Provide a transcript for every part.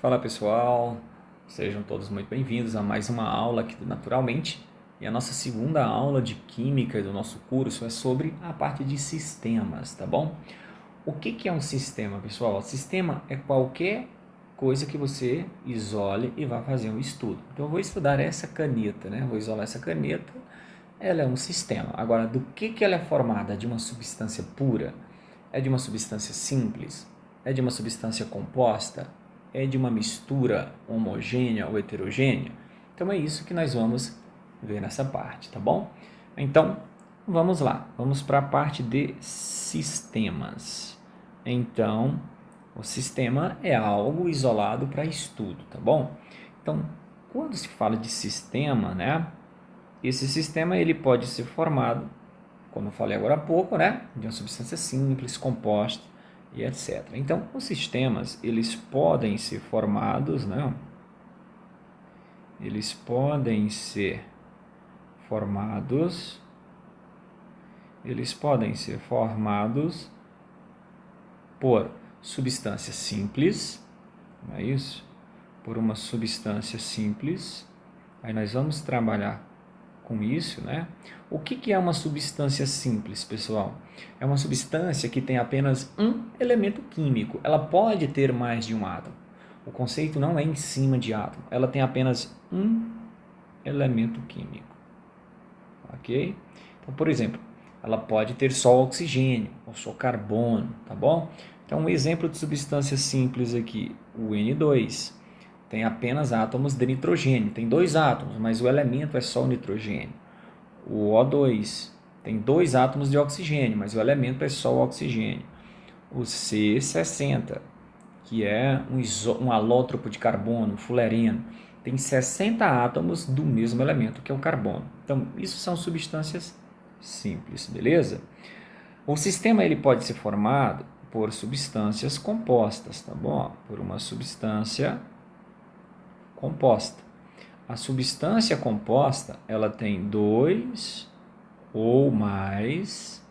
Fala pessoal, sejam todos muito bem-vindos a mais uma aula aqui do Naturalmente. E a nossa segunda aula de Química do nosso curso é sobre a parte de sistemas, tá bom? O que é um sistema, pessoal? Sistema é qualquer coisa que você isole e vá fazer um estudo. Então eu vou estudar essa caneta, né? Vou isolar essa caneta, ela é um sistema. Agora, do que ela é formada? De uma substância pura? É de uma substância simples? É de uma substância composta? É de uma mistura homogênea ou heterogênea? Então é isso que nós vamos ver nessa parte, tá bom? Então, vamos lá. Vamos para a parte de sistemas. Então, o sistema é algo isolado para estudo, tá bom? Então, quando se fala de sistema, né? Esse sistema ele pode ser formado, como eu falei agora há pouco, né, de uma substância simples, composta e etc. Então, os sistemas eles podem ser formados, né? Eles podem ser formados, eles podem ser formados por substâncias simples, não é isso? Por uma substância simples. Aí nós vamos trabalhar com isso, né? O que é uma substância simples, pessoal? É uma substância que tem apenas um elemento químico. Ela pode ter mais de um átomo. O conceito não é em cima de átomo. Ela tem apenas um elemento químico, ok? Então, por exemplo, ela pode ter só oxigênio ou só carbono, tá bom? Então, um exemplo de substância simples aqui, o N2, tem apenas átomos de nitrogênio. Tem dois átomos, mas o elemento é só o nitrogênio. O O2 tem dois átomos de oxigênio, mas o elemento é só o oxigênio. O C60, que é um alótropo de carbono, fulereno, tem 60 átomos do mesmo elemento, que é o carbono. Então, isso são substâncias simples, beleza? O sistema ele pode ser formado por substâncias compostas, tá bom? Por uma substância composta. A substância composta, ela tem dois ou mais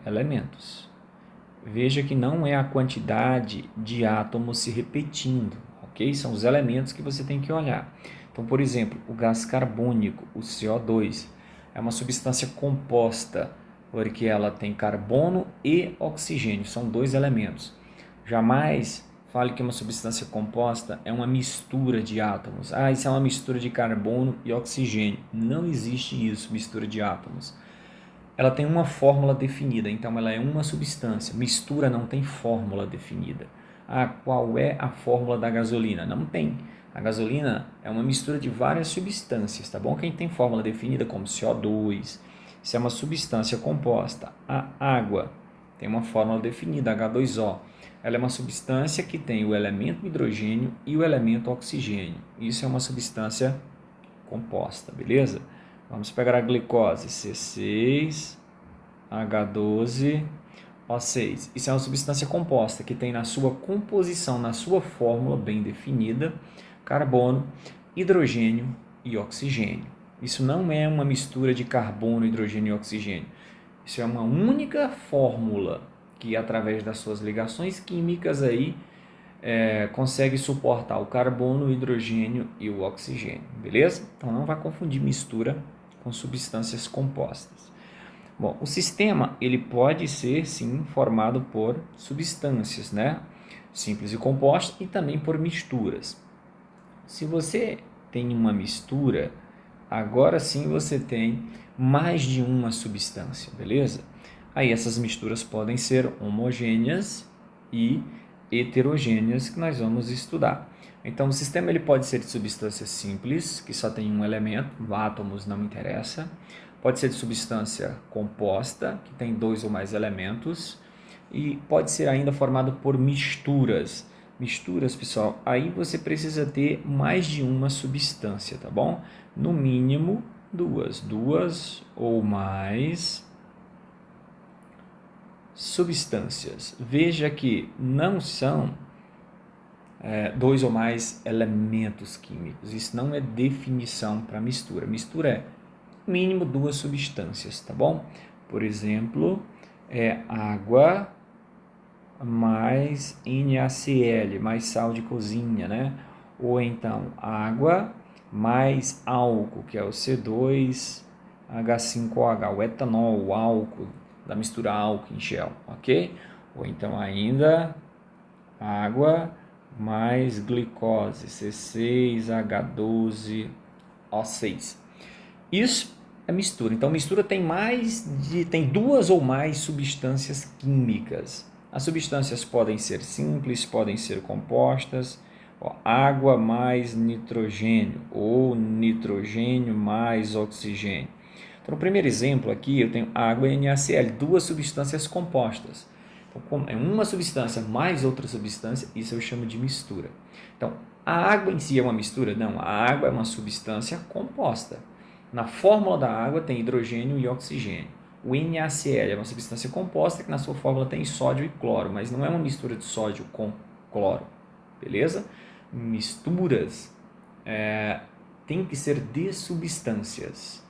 elementos. Veja que não é a quantidade de átomos se repetindo, ok? São os elementos que você tem que olhar. Então, por exemplo, o gás carbônico, o CO2, é uma substância composta, porque ela tem carbono e oxigênio, são dois elementos. Jamais fale que uma substância composta é uma mistura de átomos. Ah, isso é uma mistura de carbono e oxigênio. Não existe isso, mistura de átomos. Ela tem uma fórmula definida, então ela é uma substância. Mistura não tem fórmula definida. Ah, qual é a fórmula da gasolina? Não tem. A gasolina é uma mistura de várias substâncias, tá bom? Quem tem fórmula definida como CO2, isso é uma substância composta. A água tem uma fórmula definida, H2O. Ela é uma substância que tem o elemento hidrogênio e o elemento oxigênio. Isso é uma substância composta, beleza? Vamos pegar a glicose, C6, H12, O6. Isso é uma substância composta que tem na sua composição, na sua fórmula bem definida, carbono, hidrogênio e oxigênio. Isso não é uma mistura de carbono, hidrogênio e oxigênio. Isso é uma única fórmula que, através das suas ligações químicas aí, consegue suportar o carbono, o hidrogênio e o oxigênio, beleza? Então não vai confundir mistura com substâncias compostas. Bom, o sistema ele pode ser sim formado por substâncias, né? Simples e compostas e também por misturas. Se você tem uma mistura, agora sim você tem mais de uma substância, beleza? Aí essas misturas podem ser homogêneas e heterogêneas que nós vamos estudar. Então o sistema ele pode ser de substância simples, que só tem um elemento, átomos não interessa. Pode ser de substância composta, que tem dois ou mais elementos. E pode ser ainda formado por misturas. Misturas, pessoal, aí você precisa ter mais de uma substância, tá bom? No mínimo duas ou mais substâncias. Veja que não são dois ou mais elementos químicos. Isso não é definição para mistura. Mistura é mínimo duas substâncias, tá bom? Por exemplo, água mais NaCl, mais sal de cozinha, né? Ou então água mais álcool, que é o C2H5OH, o etanol, o álcool, da mistura álcool em gel, ok? Ou então ainda água mais glicose, C6H12O6. Isso é mistura. Então, mistura tem duas ou mais substâncias químicas. As substâncias podem ser simples, podem ser compostas. Ó, água mais nitrogênio ou nitrogênio mais oxigênio. Então, no primeiro exemplo aqui, eu tenho água e NaCl, duas substâncias compostas. Então, como é uma substância mais outra substância, isso eu chamo de mistura. Então, a água em si é uma mistura? Não, a água é uma substância composta. Na fórmula da água tem hidrogênio e oxigênio. O NaCl é uma substância composta que na sua fórmula tem sódio e cloro, mas não é uma mistura de sódio com cloro, beleza? Misturas tem que ser de substâncias.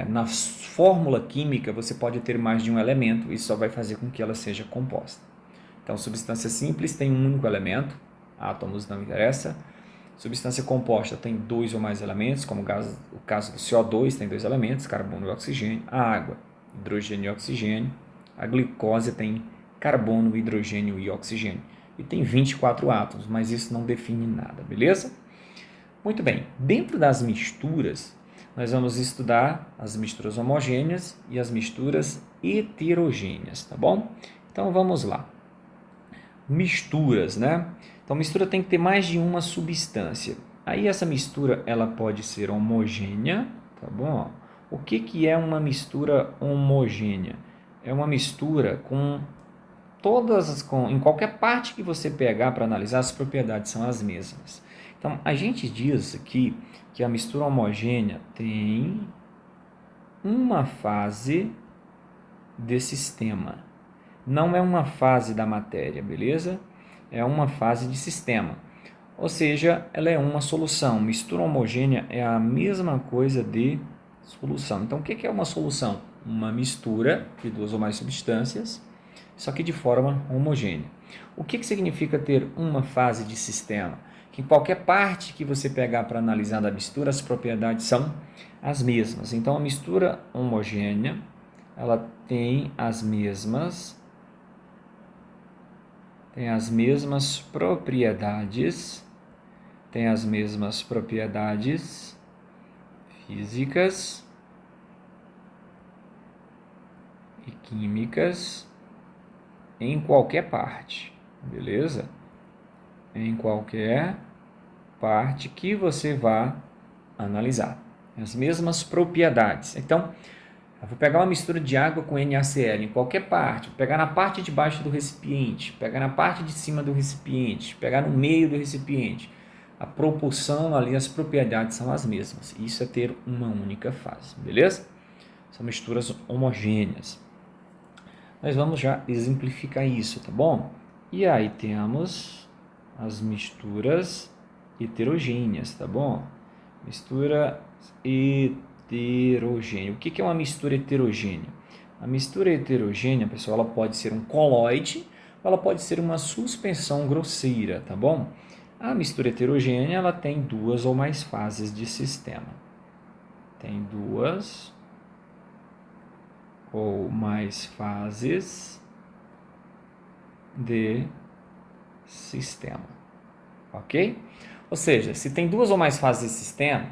Na fórmula química você pode ter mais de um elemento, isso só vai fazer com que ela seja composta. Então, substância simples tem um único elemento, átomos não interessa. Substância composta tem dois ou mais elementos, como o caso do CO2 tem dois elementos, carbono e oxigênio. A água, hidrogênio e oxigênio. A glicose tem carbono, hidrogênio e oxigênio. E tem 24 átomos, mas isso não define nada, beleza? Muito bem, dentro das misturas, nós vamos estudar as misturas homogêneas e as misturas heterogêneas, tá bom? Então vamos lá. Misturas, né? Então, mistura tem que ter mais de uma substância. Aí, essa mistura, ela pode ser homogênea, tá bom? O que é uma mistura homogênea? É uma mistura com em qualquer parte que você pegar para analisar, as propriedades são as mesmas. Então, a gente diz aqui que a mistura homogênea tem uma fase de sistema. Não é uma fase da matéria, beleza? É uma fase de sistema. Ou seja, ela é uma solução. Mistura homogênea é a mesma coisa de solução. Então, o que é uma solução? Uma mistura de duas ou mais substâncias, só que de forma homogênea. O que significa ter uma fase de sistema? Que em qualquer parte que você pegar para analisar da mistura, as propriedades são as mesmas. Então, a mistura homogênea, ela tem as mesmas propriedades, físicas e químicas em qualquer parte, beleza? Em qualquer parte que você vá analisar. As mesmas propriedades. Então, eu vou pegar uma mistura de água com NaCl em qualquer parte, vou pegar na parte de baixo do recipiente, pegar na parte de cima do recipiente, pegar no meio do recipiente. A proporção ali, as propriedades são as mesmas. Isso é ter uma única fase, beleza? São misturas homogêneas. Nós vamos já exemplificar isso, tá bom? E aí temos as misturas heterogêneas, tá bom? Mistura heterogênea. O que é uma mistura heterogênea? A mistura heterogênea, pessoal, ela pode ser um coloide ou ela pode ser uma suspensão grosseira, tá bom? A mistura heterogênea, ela tem duas ou mais fases de sistema. Tem duas ou mais fases de sistema, ok? Ou seja, se tem duas ou mais fases de sistema,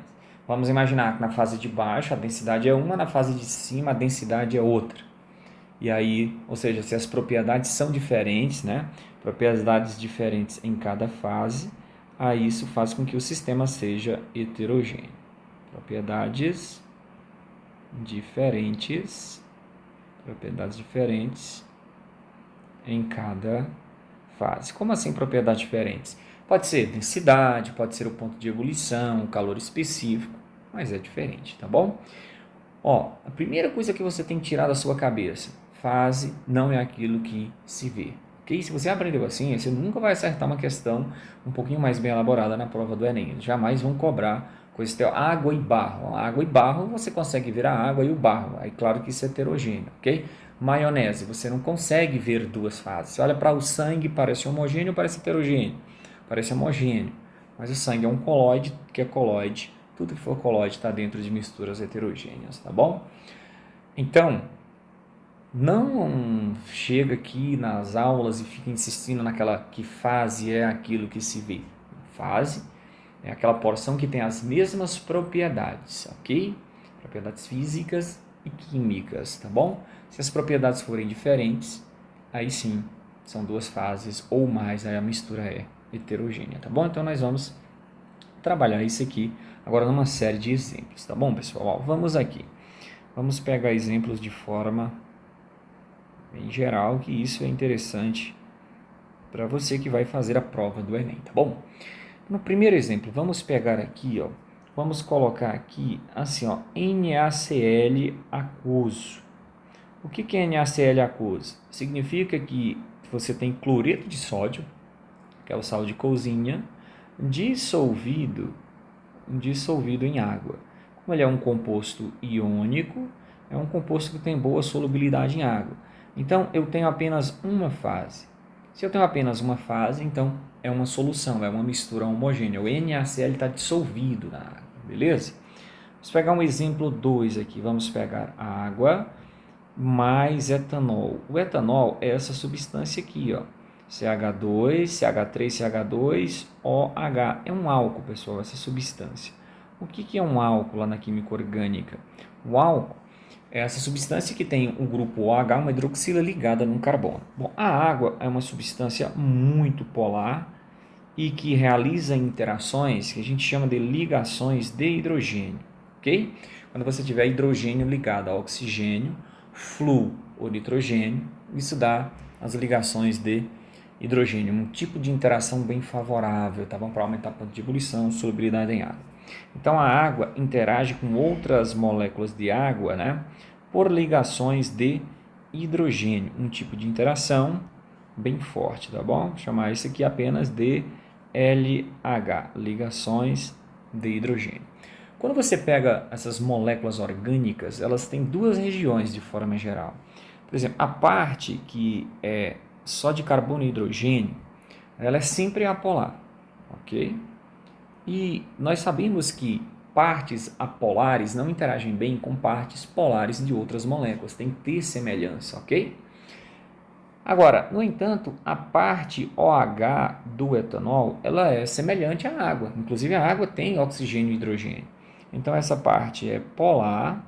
vamos imaginar que na fase de baixo a densidade é uma, na fase de cima a densidade é outra. E aí, ou seja, se as propriedades são diferentes, né? Propriedades diferentes em cada fase, aí isso faz com que o sistema seja heterogêneo. Propriedades diferentes em cada fase. Como assim propriedades diferentes? Pode ser densidade, pode ser o ponto de ebulição, o calor específico, mas é diferente, tá bom? Ó, a primeira coisa que você tem que tirar da sua cabeça, fase não é aquilo que se vê. Ok? Se você aprendeu assim, você nunca vai acertar uma questão um pouquinho mais bem elaborada na prova do Enem. Eles jamais vão cobrar coisas de água e barro. Água e barro você consegue ver a água e o barro. Aí claro que isso é heterogêneo, ok? Maionese, você não consegue ver duas fases. Você olha para o sangue, parece homogêneo ou parece heterogêneo? Parece homogêneo. Mas o sangue é um colóide, que é colóide. Tudo que for colóide está dentro de misturas heterogêneas, tá bom? Então, não chega aqui nas aulas e fica insistindo naquela que fase é aquilo que se vê. Fase é aquela porção que tem as mesmas propriedades, ok? Propriedades físicas e químicas, tá bom? Se as propriedades forem diferentes, aí sim, são duas fases ou mais, aí a mistura é heterogênea, tá bom? Então nós vamos trabalhar isso aqui agora numa série de exemplos, tá bom, pessoal? Ó, vamos aqui. Vamos pegar exemplos de forma em geral, que isso é interessante para você que vai fazer a prova do Enem, tá bom? No primeiro exemplo, vamos pegar aqui, ó, vamos colocar aqui assim, ó, NaCl aquoso. O que é NaCl aquoso? Significa que você tem cloreto de sódio, que é o sal de cozinha, dissolvido em água. Como ele é um composto iônico, é um composto que tem boa solubilidade em água. Então, eu tenho apenas uma fase. Se eu tenho apenas uma fase, então é uma solução, é uma mistura homogênea. O NaCl está dissolvido na água, beleza? Vamos pegar um exemplo 2 aqui. Vamos pegar água mais etanol. O etanol é essa substância aqui, ó. CH2, CH3, CH2, OH. É um álcool, pessoal, essa substância. O que é um álcool lá na química orgânica? O álcool é essa substância que tem o grupo OH, uma hidroxila ligada num carbono. Bom, a água é uma substância muito polar e que realiza interações que a gente chama de ligações de hidrogênio, ok? Quando você tiver hidrogênio ligado a oxigênio, flúor ou nitrogênio, isso dá as ligações de hidrogênio, um tipo de interação bem favorável, tá bom? Para aumentar a ponto de ebulição, solubilidade em água. Então a água interage com outras moléculas de água, né, por ligações de hidrogênio, um tipo de interação bem forte, tá bom? Vou chamar isso aqui apenas de LH, ligações de hidrogênio. Quando você pega essas moléculas orgânicas, elas têm duas regiões de forma geral. Por exemplo, a parte que é só de carbono e hidrogênio, ela é sempre apolar, ok? E nós sabemos que partes apolares não interagem bem com partes polares de outras moléculas, tem que ter semelhança, ok? Agora, no entanto, a parte OH do etanol, ela é semelhante à água, inclusive a água tem oxigênio e hidrogênio. Então essa parte é polar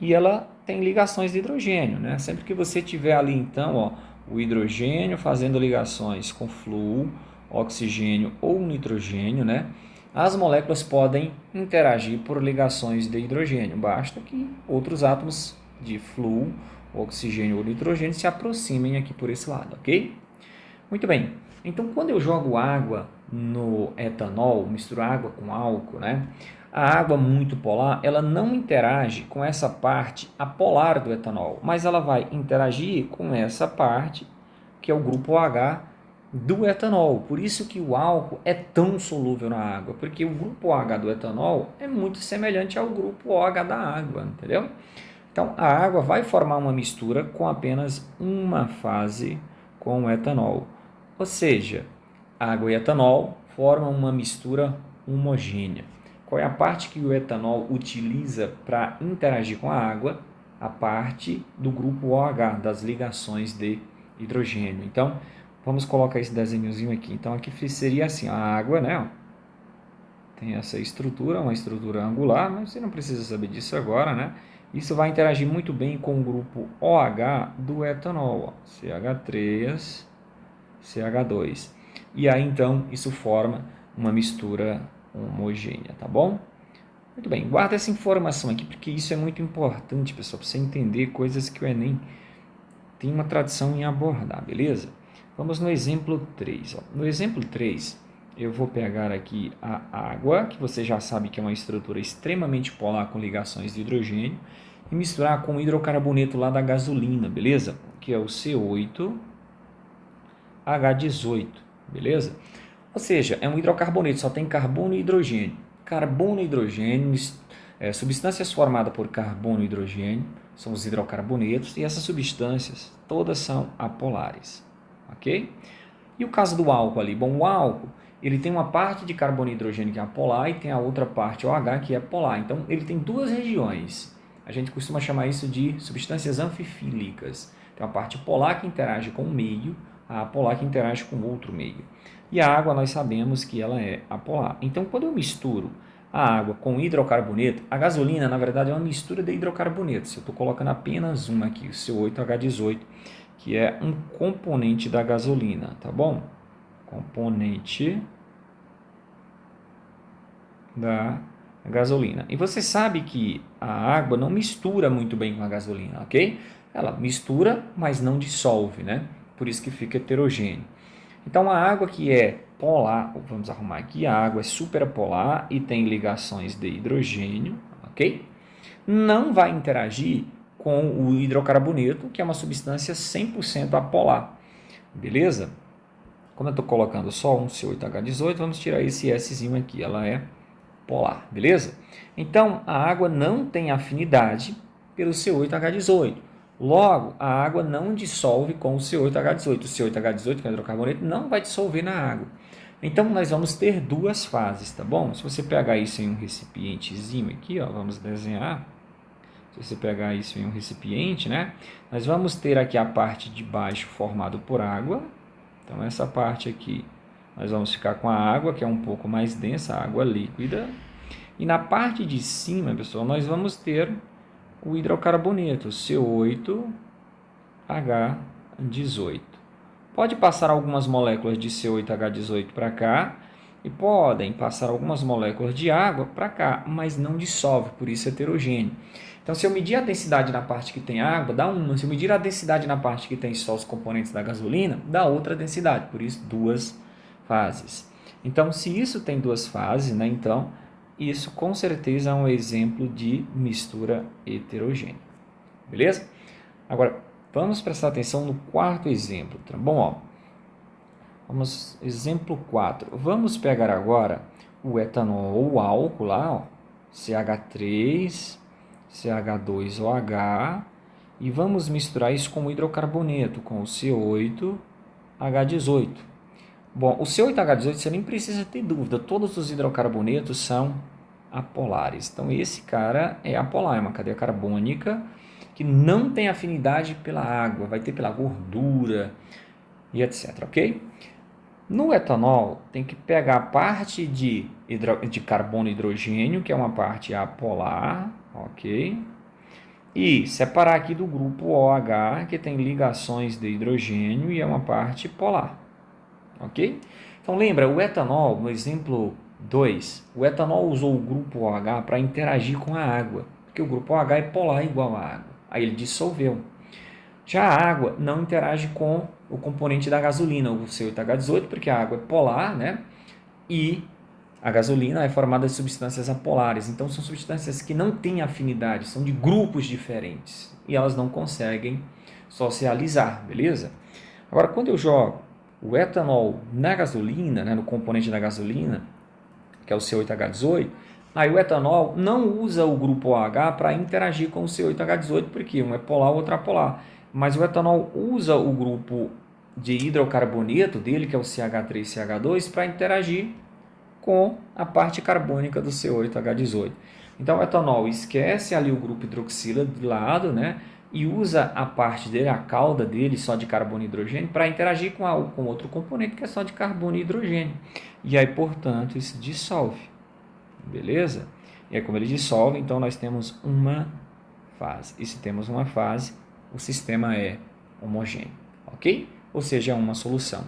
e ela tem ligações de hidrogênio, né? Sempre que você tiver ali então, ó, o hidrogênio fazendo ligações com flúor, oxigênio ou nitrogênio, né? As moléculas podem interagir por ligações de hidrogênio. Basta que outros átomos de flúor, oxigênio ou nitrogênio se aproximem aqui por esse lado, ok? Muito bem. Então, quando eu jogo água no etanol, misturo água com álcool, né? A água muito polar, ela não interage com essa parte apolar do etanol, mas ela vai interagir com essa parte que é o grupo OH do etanol. Por isso que o álcool é tão solúvel na água, porque o grupo OH do etanol é muito semelhante ao grupo OH da água, entendeu? Então, a água vai formar uma mistura com apenas uma fase com o etanol. Ou seja, água e etanol formam uma mistura homogênea. Qual é a parte que o etanol utiliza para interagir com a água? A parte do grupo OH, das ligações de hidrogênio. Então, vamos colocar esse desenhozinho aqui. Então, aqui seria assim, a água, né? Tem essa estrutura, uma estrutura angular, mas você não precisa saber disso agora, né? Isso vai interagir muito bem com o grupo OH do etanol, ó. CH3, CH2. E aí, então, isso forma uma mistura homogênea, tá bom? Muito bem, guarda essa informação aqui, porque isso é muito importante, pessoal, para você entender coisas que o Enem tem uma tradição em abordar, beleza? Vamos no exemplo 3. Ó. No exemplo 3, eu vou pegar aqui a água, que você já sabe que é uma estrutura extremamente polar com ligações de hidrogênio, e misturar com o hidrocarboneto lá da gasolina, beleza? Que é o C8H18, beleza? Ou seja, é um hidrocarboneto, só tem carbono e hidrogênio. Carbono e hidrogênio, substâncias formadas por carbono e hidrogênio, são os hidrocarbonetos, e essas substâncias todas são apolares, ok? E o caso do álcool ali? Bom, o álcool, ele tem uma parte de carbono e hidrogênio que é apolar e tem a outra parte, OH, que é polar. Então, ele tem duas regiões. A gente costuma chamar isso de substâncias anfifílicas. Tem uma parte polar que interage com o meio, a apolar que interage com outro meio. E a água, nós sabemos que ela é apolar. Então, quando eu misturo a água com hidrocarboneto, a gasolina, na verdade, é uma mistura de hidrocarbonetos. Eu estou colocando apenas uma aqui, o CO8H18, que é um componente da gasolina, tá bom? Componente da gasolina. E você sabe que a água não mistura muito bem com a gasolina, ok? Ela mistura, mas não dissolve, né? Por isso que fica heterogêneo. Então, a água que é polar, vamos arrumar aqui, a água é superpolar e tem ligações de hidrogênio, ok? Não vai interagir com o hidrocarboneto, que é uma substância 100% apolar, beleza? Como eu estou colocando só um C8H18, vamos tirar esse Szinho aqui, ela é polar, beleza? Então, a água não tem afinidade pelo C8H18. Logo, a água não dissolve com o C8H18. O C8H18, que é o hidrocarboneto, não vai dissolver na água. Então, nós vamos ter duas fases, tá bom? Se você pegar isso em um recipientezinho aqui, ó, vamos desenhar. Se você pegar isso em um recipiente, né? Nós vamos ter aqui a parte de baixo formada por água. Então, essa parte aqui, nós vamos ficar com a água, que é um pouco mais densa, a água líquida. E na parte de cima, pessoal, nós vamos ter o hidrocarboneto, C8H18. Pode passar algumas moléculas de C8H18 para cá e podem passar algumas moléculas de água para cá, mas não dissolve, por isso é heterogêneo. Então, se eu medir a densidade na parte que tem água, dá uma. Se eu medir a densidade na parte que tem só os componentes da gasolina, dá outra densidade, por isso duas fases. Então, se isso tem duas fases, né, então isso com certeza é um exemplo de mistura heterogênea. Beleza? Agora, vamos prestar atenção no quarto exemplo, tá bom? Ó, vamos, exemplo 4. Vamos pegar agora o etanol ou o álcool lá, ó, CH3, CH2OH, e vamos misturar isso com o hidrocarboneto, com o C8H18. Bom, o C8H18 você nem precisa ter dúvida, todos os hidrocarbonetos são apolares. Então, esse cara é apolar, é uma cadeia carbônica que não tem afinidade pela água, vai ter pela gordura e etc, ok? No etanol, tem que pegar a parte de carbono e hidrogênio, que é uma parte apolar, ok? E separar aqui do grupo OH, que tem ligações de hidrogênio e é uma parte polar, ok? Então, lembra, o etanol, no exemplo 2, o etanol usou o grupo OH para interagir com a água, porque o grupo OH é polar igual à água. Aí ele dissolveu. Já a água não interage com o componente da gasolina, o C8H18, porque a água é polar, né? E a gasolina é formada de substâncias apolares. Então, são substâncias que não têm afinidade, são de grupos diferentes. E elas não conseguem socializar, beleza? Agora, quando eu jogo o etanol na gasolina, né, no componente da gasolina, que é o C8H18, aí o etanol não usa o grupo OH para interagir com o C8H18, porque um é polar, o outro é apolar. Mas o etanol usa o grupo de hidrocarboneto dele, que é o CH3CH2, para interagir com a parte carbônica do C8H18. Então o etanol esquece ali o grupo hidroxila de lado, né? E usa a parte dele, a cauda dele, só de carbono e hidrogênio, para interagir com outro componente que é só de carbono e hidrogênio. E aí, portanto, isso dissolve. Beleza? E aí, como ele dissolve, então nós temos uma fase. E se temos uma fase, o sistema é homogêneo. Ok? Ou seja, é uma solução.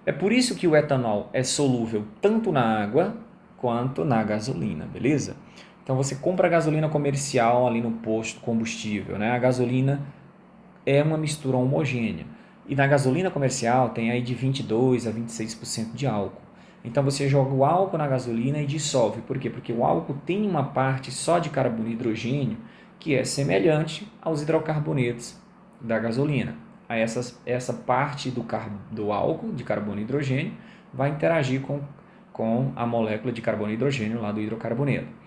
É por isso que o etanol é solúvel tanto na água quanto na gasolina, beleza? Então você compra a gasolina comercial ali no posto combustível, né? A gasolina é uma mistura homogênea. E na gasolina comercial tem aí de 22 a 26% de álcool. Então você joga o álcool na gasolina e dissolve. Por quê? Porque o álcool tem uma parte só de carbono e hidrogênio que é semelhante aos hidrocarbonetos da gasolina. Aí essa parte do álcool de carbono e hidrogênio vai interagir com a molécula de carbono e hidrogênio lá do hidrocarboneto.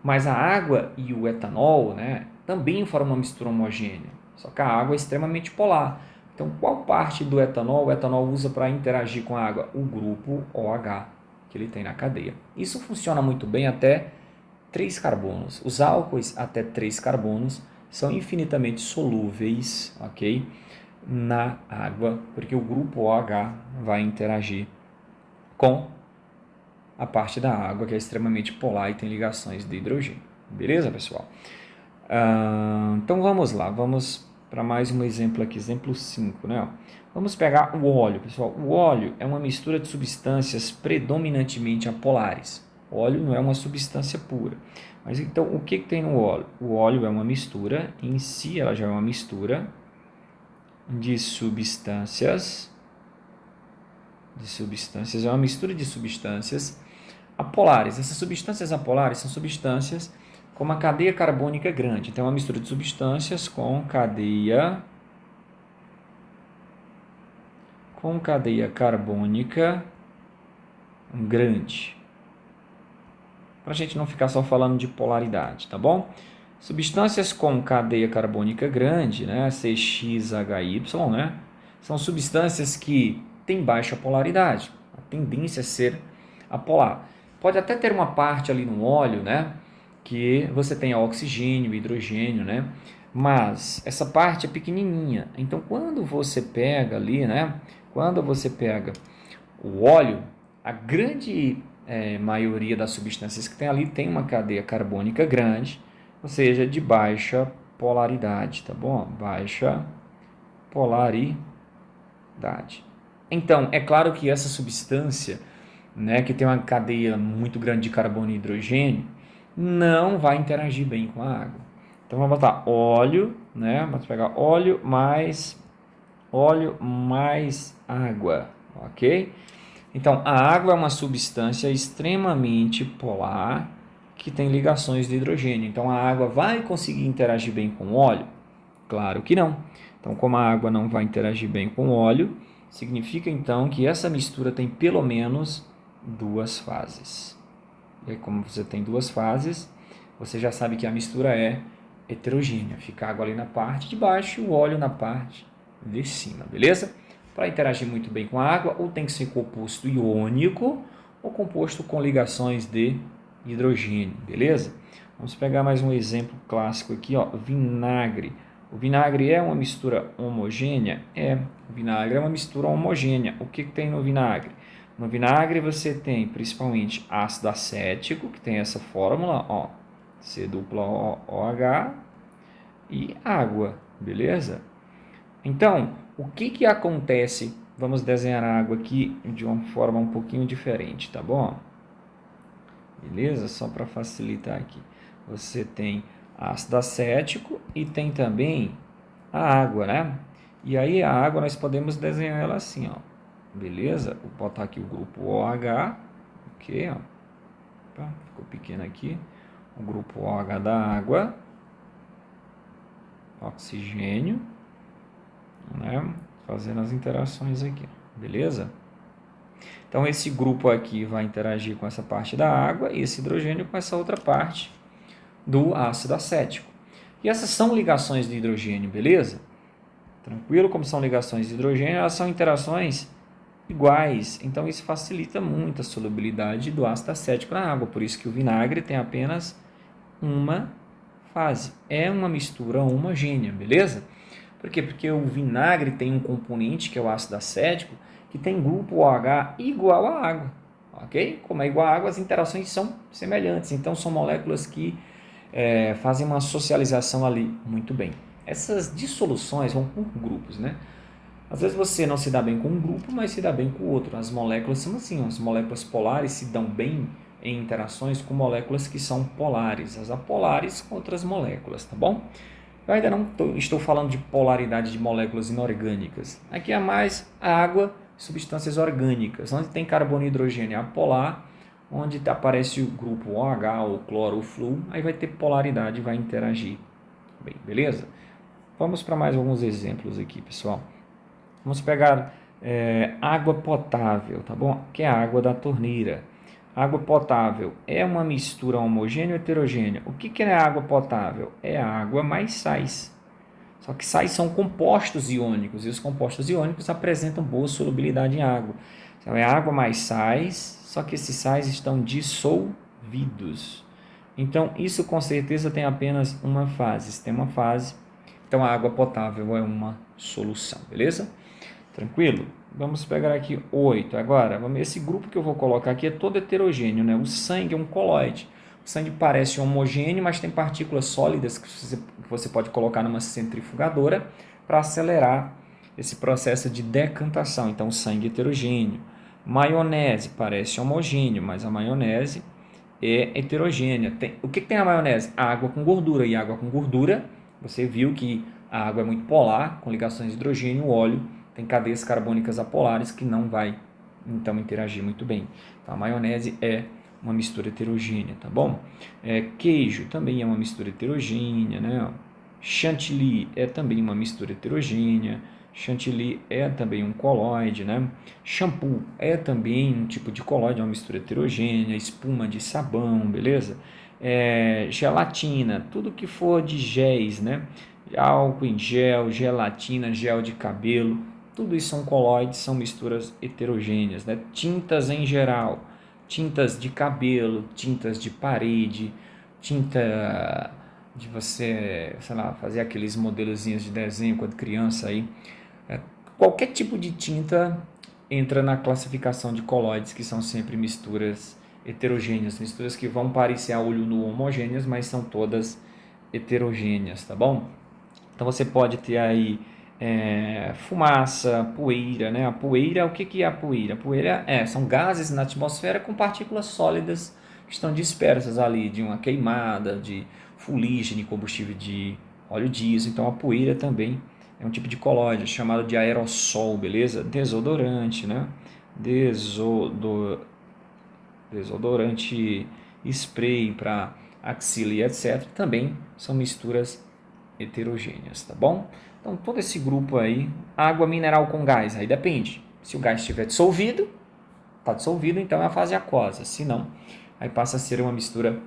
Mas a água e o etanol, né, também forma uma mistura homogênea, só que a água é extremamente polar. Então, qual parte do etanol o etanol usa para interagir com a água? O grupo OH que ele tem na cadeia. Isso funciona muito bem até 3 carbonos. Os álcoois até 3 carbonos são infinitamente solúveis, ok? Na água, porque o grupo OH vai interagir com a parte da água que é extremamente polar e tem ligações de hidrogênio. Beleza, pessoal? Então vamos lá, vamos para mais um exemplo aqui, exemplo 5, né? Vamos pegar o óleo, pessoal. O óleo é uma mistura de substâncias predominantemente apolares. O óleo não é uma substância pura. Mas então, o que tem no óleo? O óleo é uma mistura, em si ela já é uma mistura de substâncias, é uma mistura de substâncias apolares. Essas substâncias apolares são substâncias com uma cadeia carbônica grande. Então, é uma mistura de substâncias com cadeia carbônica grande. Para a gente não ficar só falando de polaridade, tá bom? Substâncias com cadeia carbônica grande, né, CXHY, né, são substâncias que têm baixa polaridade. A tendência é ser apolar. Pode até ter uma parte ali no óleo, né, que você tem oxigênio, hidrogênio, né, mas essa parte é pequenininha. Então, quando você pega ali, né, quando você pega o óleo, a grande maioria das substâncias que tem ali tem uma cadeia carbônica grande, ou seja, de baixa polaridade, tá bom? Baixa polaridade. Então, é claro que essa substância, né, que tem uma cadeia muito grande de carbono e hidrogênio, não vai interagir bem com a água. Então, vamos botar óleo, né? Vamos pegar óleo mais água, ok? Então, a água é uma substância extremamente polar que tem ligações de hidrogênio. Então, a água vai conseguir interagir bem com o óleo? Claro que não. Então, como a água não vai interagir bem com o óleo, significa então que essa mistura tem pelo menos 2 fases. E aí, como você tem 2 fases, você já sabe que a mistura é heterogênea. Fica a água ali na parte de baixo e o óleo na parte de cima, beleza? Para interagir muito bem com a água, ou tem que ser composto iônico ou composto com ligações de hidrogênio, beleza? Vamos pegar mais um exemplo clássico aqui, ó, vinagre. O vinagre é uma mistura homogênea? É, o vinagre é uma mistura homogênea. O que tem no vinagre? No vinagre você tem principalmente ácido acético, que tem essa fórmula, ó, C-OH, e água, beleza? Então, o que acontece? Vamos desenhar a água aqui de uma forma um pouquinho diferente, tá bom? Beleza? Só para facilitar aqui. Você tem ácido acético e tem também a água, né? E aí a água nós podemos desenhar ela assim, ó. Beleza? Vou botar aqui o grupo OH, ok, ó. Opa, ficou pequeno aqui. O grupo OH da água, oxigênio, né? Fazendo as interações aqui, beleza? Então, esse grupo aqui vai interagir com essa parte da água e esse hidrogênio com essa outra parte do ácido acético. E essas são ligações de hidrogênio, beleza? Tranquilo? Como são ligações de hidrogênio, elas são interações iguais. Então, isso facilita muito a solubilidade do ácido acético na água. Por isso que o vinagre tem apenas uma fase. É uma mistura homogênea, beleza? Por quê? Porque o vinagre tem um componente, que é o ácido acético, que tem grupo OH igual à água, ok? Como é igual à água, as interações são semelhantes. Então, são moléculas que fazem uma socialização ali muito bem. Essas dissoluções vão por grupos, né? Às vezes você não se dá bem com um grupo, mas se dá bem com o outro. As moléculas são assim, as moléculas polares se dão bem em interações com moléculas que são polares, as apolares com outras moléculas, tá bom? Eu ainda não estou falando de polaridade de moléculas inorgânicas. Aqui é mais a água, substâncias orgânicas, onde tem carbono e hidrogênio apolar, onde aparece o grupo OH ou cloro ou flu, aí vai ter polaridade e vai interagir. Bem, beleza? Vamos para mais alguns exemplos aqui, pessoal. Vamos pegar água potável, tá bom? Que é a água da torneira. Água potável é uma mistura homogênea ou heterogênea? O que é água potável? É água mais sais. Só que sais são compostos iônicos, e os compostos iônicos apresentam boa solubilidade em água. Então é água mais sais, só que esses sais estão dissolvidos. Então isso com certeza tem apenas uma fase. Se tem uma fase, então a água potável é uma solução, beleza? Tranquilo? Vamos pegar aqui 8. Agora, esse grupo que eu vou colocar aqui é todo heterogêneo, né? O sangue é um colóide. O sangue parece homogêneo, mas tem partículas sólidas que você pode colocar numa centrifugadora para acelerar esse processo de decantação. Então, o sangue é heterogêneo. Maionese parece homogêneo, mas a maionese é heterogênea. O que tem na maionese? Água com gordura. E água com gordura, você viu que a água é muito polar, com ligações de hidrogênio, o óleo tem cadeias carbônicas apolares que não vai, então, interagir muito bem. Então, a maionese é uma mistura heterogênea, tá bom? Queijo também é uma mistura heterogênea, né? Chantilly é também uma mistura heterogênea. Chantilly é também um colóide, né? Shampoo é também um tipo de colóide, uma mistura heterogênea. Espuma de sabão, beleza? Gelatina, tudo que for de géis, né? Álcool em gel, gelatina, gel de cabelo, tudo isso são colóides, são misturas heterogêneas, né? Tintas em geral, tintas de cabelo, tintas de parede, tinta de você, sei lá, fazer aqueles modelozinhos de desenho quando criança aí. Qualquer tipo de tinta entra na classificação de colóides, que são sempre misturas heterogêneas, misturas que vão parecer a olho nu homogêneas, mas são todas heterogêneas, tá bom? Então você pode ter aí fumaça, poeira, né? A poeira, o que é a poeira? A poeira são gases na atmosfera com partículas sólidas que estão dispersas ali de uma queimada, de fuligem, de combustível de óleo diesel. Então a poeira também é um tipo de colóide chamado de aerossol, beleza? Desodorante, né? Desodorante spray para axila e etc. Também são misturas heterogêneas, tá bom? Então, todo esse grupo aí, água mineral com gás, aí depende. Se o gás estiver dissolvido, está dissolvido, então é a fase aquosa. Se não, aí passa a ser uma mistura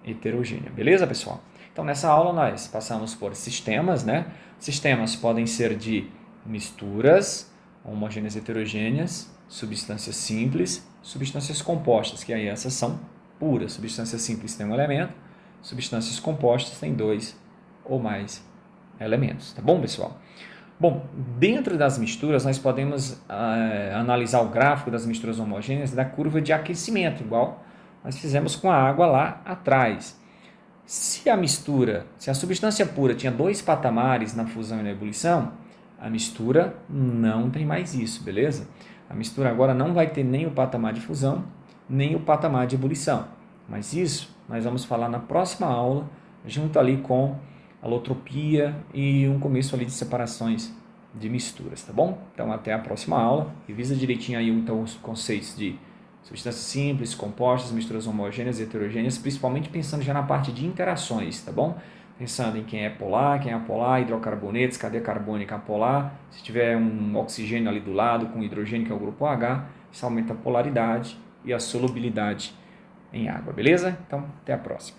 heterogênea. Beleza, pessoal? Então, nessa aula nós passamos por sistemas, né? Sistemas podem ser de misturas, homogêneas heterogêneas, substâncias simples, substâncias compostas, que aí essas são puras. Substâncias simples tem um elemento, substâncias compostas tem dois ou mais elementos, tá bom, pessoal? Bom, dentro das misturas nós podemos analisar o gráfico das misturas homogêneas da curva de aquecimento, igual nós fizemos com a água lá atrás. Se a substância pura tinha 2 patamares na fusão e na ebulição, a mistura não tem mais isso, beleza? A mistura agora não vai ter nem o patamar de fusão, nem o patamar de ebulição. Mas isso nós vamos falar na próxima aula, junto ali com alotropia e um começo ali de separações de misturas, tá bom? Então até a próxima aula, revisa direitinho aí então os conceitos de substâncias simples, compostas, misturas homogêneas e heterogêneas, principalmente pensando já na parte de interações, tá bom? Pensando em quem é apolar, hidrocarbonetos, cadeia carbônica apolar, se tiver um oxigênio ali do lado com hidrogênio que é o grupo H, isso aumenta a polaridade e a solubilidade em água, beleza? Então até a próxima.